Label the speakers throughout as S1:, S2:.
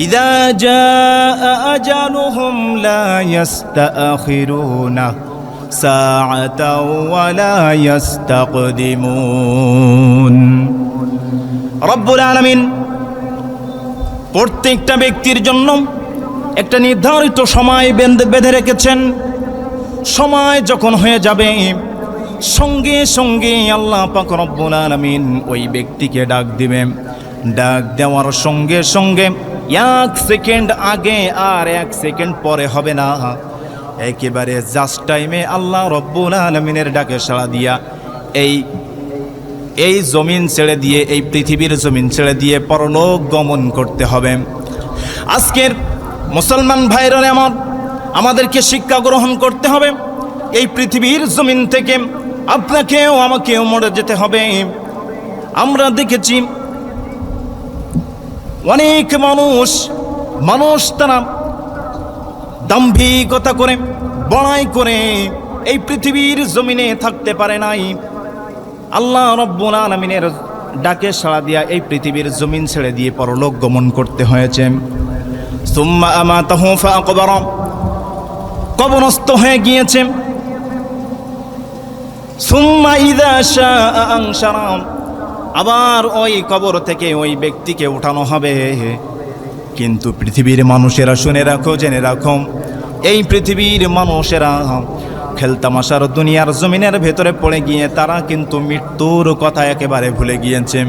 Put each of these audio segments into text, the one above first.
S1: ইযা জাআ আজালুহুম লা ইস্তাখিরুনা সাআতাও ওয়া লা ইস্তাকদিমুন। রব্বুল আলামিন প্রত্যেকটা ব্যক্তির জন্য একটা নির্ধারিত সময় বেঁধে রেখেছেন। সময় যখন হয়ে যাবে সঙ্গে সঙ্গে আল্লাহ পাক রব্বুল আলামিন ওই ব্যক্তিকে ডাক দিবেন। ডাক দেওয়ার সঙ্গে সঙ্গে 1 সেকেন্ড আগে আর 1 সেকেন্ড পরে হবে না, একেবারে জাস্ট টাইমে আল্লাহ রব্বুল আলামিনের ডাকে সাড়া দিয়া এই জমিন ছেড়ে দিয়ে, এই পৃথিবীর জমিন ছেড়ে দিয়ে পরলোক গমন করতে হবে। আজকের মুসলমান ভাইরা আমাদেরকে শিক্ষা গ্রহণ করতে হবে। এই পৃথিবীর জমিন থেকে আপনাকেও আমাকেও মরে যেতে হবে। আমরা দেখেছি অনেক মানুষ তারা দাম্ভিকতা করে, বড়াই করে এই পৃথিবীর জমিনে থাকতে পারে নাই। আল্লাহ রব্বুল আলামিনের ডাকে সাড়া দিয়া এই পৃথিবীর জমিন ছেড়ে দিয়ে পরলোক গমন করতে হয়েছে। সুম্মা আমাতাহু ফাআকবারা, কবরস্থ হয়ে গিয়েছে। সুম্মা ইযা শাআ আনশারা, আবার ওই কবর থেকে ওই ব্যক্তিকে উঠানো হবে। কিন্তু পৃথিবীর মানুষেরা শুনে রাখো, জেনে রাখো, এই পৃথিবীর মানুষেরা খেলতামাশার দুনিয়ার জমিনের ভেতরে পড়ে গিয়ে তারা কিন্তু মৃত্যুর কথা একেবারে ভুলে গিয়েছে।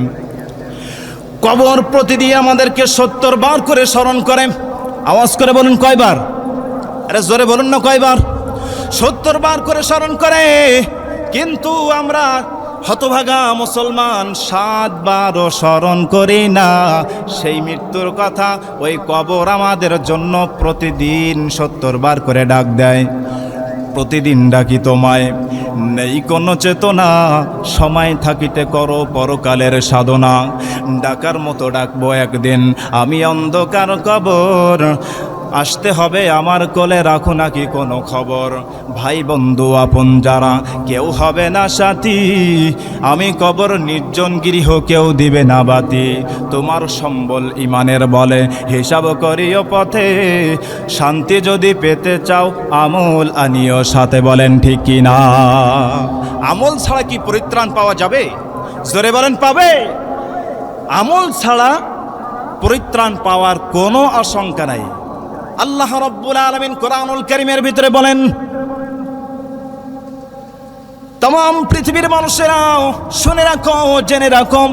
S1: কবর প্রতিদিন আমাদেরকে 70 বার করে স্মরণ করে। আওয়াজ করে বলুন কয়বার? আরে জোরে বলুন না কয়বার? 70 বার করে স্মরণ করে। কিন্তু আমরা হতভাগা মুসলমান 7 বারও স্মরণ করি না সেই মৃত্যুর কথা। ওই কবর আমাদের জন্য প্রতিদিন 70 বার করে ডাক দেয়। প্রতিদিন ডাকি তোমায়, নেই কোনো চেতনা, সময় থাকিতে করো পরকালের সাধনা। ডাকার মতো ডাকবো একদিন আমি অন্ধকার কবর, আসতে হবে আমার কোলে, রাখো নাকি কোনো খবর। ভাই বন্ধু আপন যারা কেউ হবে না সাথী, আমি কবর নির্জন গৃহ কেউ দিবে না বাতি। তোমার সম্বল ইমানের বলে হিসাব করিও পথে, শান্তি যদি পেতে চাও আমল আনিও সাথে। বলেন ঠিক কি না? আমল ছাড়া কি পরিত্রাণ পাওয়া যাবে? জোরে বলেন পাবে? আমল ছাড়া পরিত্রাণ পাওয়ার কোনো আশঙ্কা নাই। আল্লাহ রাব্বুল আলামিন কোরআনুল কারীমের ভিতরে বলেন, तमाम পৃথিবীর মানুষেরা শুনে রাখো, জেনে রাখো,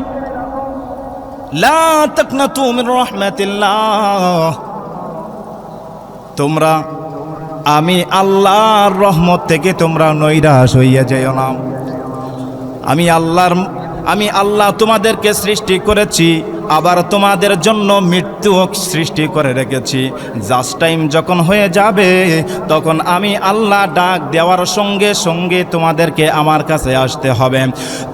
S1: লা তাকনাতু মির রাহমাতিল্লাহ, তোমরা আমি আল্লাহর রহমত থেকে তোমরা নৈরাশ হইয়া যাও না। আমি আল্লাহ তোমাদেরকে সৃষ্টি করেছি, আবার তোমাদের জন্য মৃত্যু সৃষ্টি করে রেখেছি। জাস্ট টাইম যখন হয়ে যাবে তখন আমি আল্লাহ ডাক দেওয়ার সঙ্গে সঙ্গে তোমাদেরকে আমার কাছে আসতে হবে।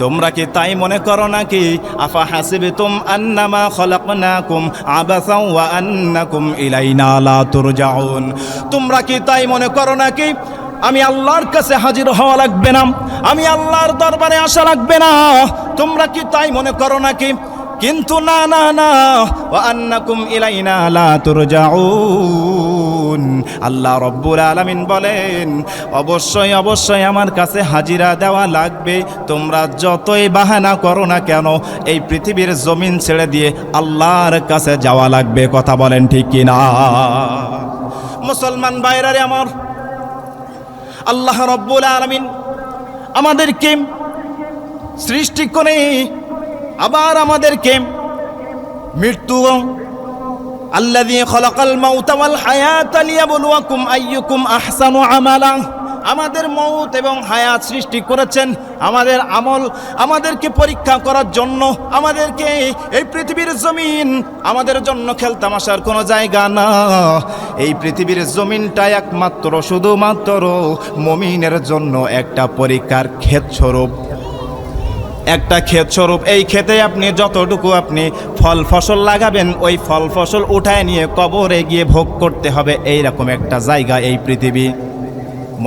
S1: তোমরা কি তাই মনে করো নাকি? আফা হাসিবতুম আন্নামা খলাকনাকুম আবাসা ওয়া আন্নাকুম ইলাইনা লা তুরজাউন, তোমরা কি তাই মনে করো নাকি আমি আল্লাহর কাছে হাজির হওয়া লাগবে না, আমি আল্লাহর দরবারে আসা লাগবে না? তোমরা কি তাই মনে করো নাকি? কিন্তু না না না, ওয়া আন্নাকুম ইলাইনা লা তুরজাউন, আল্লাহ রব্বুল আলামিন বলেন অবশ্যই অবশ্যই আমার কাছে হাজিরা দেওয়া লাগবে। তোমরা যতই বাহানা করো না কেন এই পৃথিবীর জমিন ছেড়ে দিয়ে আল্লাহর কাছে যাওয়া লাগবে। কথা বলেন ঠিক কি না? মুসলমান ভাইরারে আমার, আল্লাহ রব্বুল আলামিন আমাদেরকে সৃষ্টি করে আবার আমাদেরকে মৃত্যু, আল্লাযী খালাকাল মাউতা ওয়াল হায়াতা লিয়াবলুয়াকুম আইয়ুকুম আহসানু আমালা, আমাদের মউত এবং হায়াত সৃষ্টি করেছেন আমাদের আমল, আমাদেরকে পরীক্ষা করার জন্য। আমাদেরকে এই পৃথিবীর জমিন আমাদের জন্য খেলতামাশার কোনো জায়গা না। এই পৃথিবীর জমিনটা একমাত্র শুধুমাত্র মুমিনের জন্য একটা পরীক্ষার ক্ষেত্রস্বরূপ, একটা ক্ষেত স্বরূপ। এই ক্ষেতে আপনি যতটুকু আপনি ফল ফসল লাগাবেন ওই ফল ফসল উঠায় নিয়ে কবরে গিয়ে ভোগ করতে হবে, এইরকম একটা জায়গা এই পৃথিবী।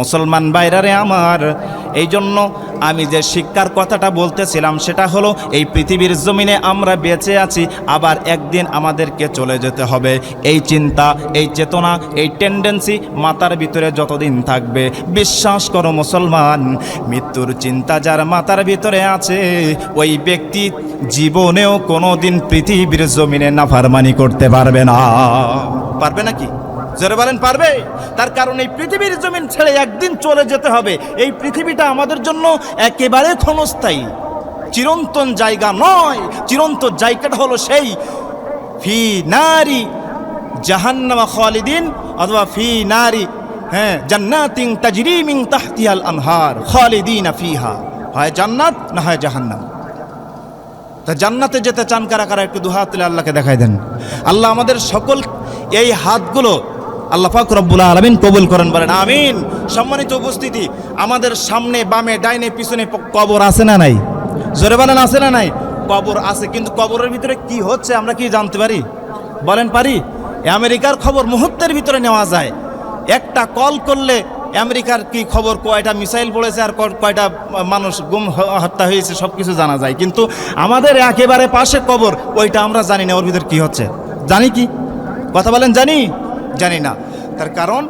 S1: মুসলমান ভাইরারে আমার, এই জন্য আমি যে শিক্ষার কথাটা বলতেছিলাম সেটা হলো এই পৃথিবীর জমিনে আমরা বেঁচে আছি, আবার একদিন আমাদেরকে চলে যেতে হবে। এই চিন্তা, এই চেতনা, এই টেন্ডেন্সি মাথার ভিতরে যতদিন থাকবে, বিশ্বাস করো মুসলমান, মৃত্যুর চিন্তা যার মাথার ভিতরে আছে ওই ব্যক্তি জীবনেও কোনো দিন পৃথিবীর জমিনে নাফরমানি করতে পারবে না। পারবে নাকি? জোরে বলেন, পারবে? তার কারণ এই পৃথিবীর জমিন ছেড়ে একদিন চলে যেতে হবে। এই পৃথিবীটা আমাদের জন্য একেবারে ক্ষণস্থায়ী, চিরন্তন জায়গা নয়। চিরন্তন জায়গাটা হলো সেই ফি নারি জাহান্নামা খালিদিন, অথবা ফি নারি জান্নাতিন তাজরি মিন তাহতিহাল আনহার খালিদিনা ফিহা। হয় জান্নাত না হয় জাহান্নাম। তা জান্নাতে যেতে চান কারা কারা? একটু দুহাত তুলে আল্লাহকে দেখাই দেন। আল্লাহ আমাদের সকল এই হাতগুলো আল্লাহ পাক রব্বুল আলামিন কবুল করেন, বলেন আমিন। সম্মানিত উপস্থিতি, আমাদের সামনে, বামে, ডাইনে, পিছনে কবর আছে না নাই? জোরে বলেন, আছে না নাই? কবর আছে, কিন্তু কবরের ভিতরে কি হচ্ছে আমরা কি জানতে পারি? বলেন, পারি? আমেরিকার খবর মুহূর্তের ভিতরে নেওয়া যায়। একটা কল করলে আমেরিকার কি খবর, কয়টা মিসাইল পড়েছে আর কয়টা মানুষ গুম হত্যা হয়েছে সব কিছু জানা যায়। কিন্তু আমাদের একেবারে পাশে কবর, ওইটা আমরা জানি না ওর ভিতর কি হচ্ছে। জানি কি? কথা বলেন, জানি? জানি না। তার কারণ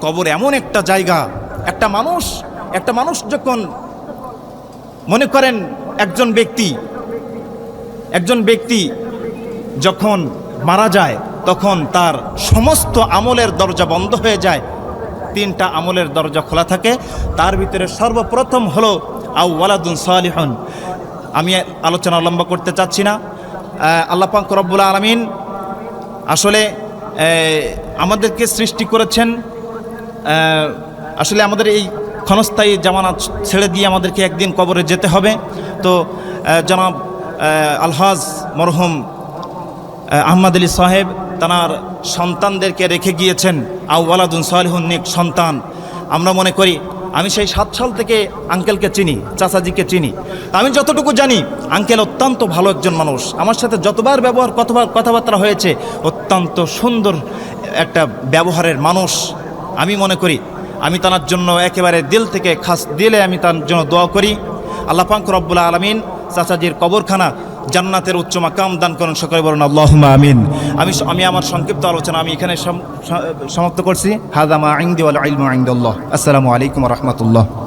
S1: কবর এমন একটা জায়গা, একটা মানুষ যখন মনে করেন একজন ব্যক্তি যখন মারা যায় তখন তার সমস্ত আমলের দরজা বন্ধ হয়ে যায়, 3টা আমলের দরজা খোলা থাকে। তার ভিতরে সর্বপ্রথম হলো আও ওয়ালাদুন সালিহুন। আমি আলোচনা লম্বা করতে চাচ্ছি না। আল্লাহ পাক রব্বুল আলামিন আসলে আমাদেরকে সৃষ্টি করেছেন, আসলে আমাদের এই ক্ষণস্থায়ী জামানা ছেড়ে দিয়ে আমাদেরকে একদিন কবরে যেতে হবে। তো জনাব আলহাজ মরহুম আহমদ আলী সাহেব তানার সন্তানদেরকে রেখে গিয়েছেন আও ওয়ালাদুন সালিহুন, নেক সন্তান। আমরা মনে করি, আমি সেই 7 সাল থেকে আঙ্কেলকে চিনি, চাচাজিকে চিনি। আমি যতটুকু জানি আঙ্কেল অত্যন্ত ভালো একজন মানুষ। আমার সাথে যতবার কথাবার্তা হয়েছে, অত্যন্ত সুন্দর একটা ব্যবহারের মানুষ। আমি মনে করি আমি তার জন্য একেবারে দিল থেকে খাস দিলে আমি তার জন্য দোয়া করি। আল্লাহ পাক রব্বুল আলামিন চাচাজির কবরখানা জান্নাতের উচ্চ মাকাম দান করেন। সকলে বলেন আল্লাহুম্মা আমিন। আমি আমার সংক্ষিপ্ত আলোচনা আমি এখানে সমাপ্ত করছি। হাযা মা ইনদি ওয়াল ইলমু ইনদাল্লাহ। আসসালামু আলাইকুম ওয়া রাহমাতুল্লাহ।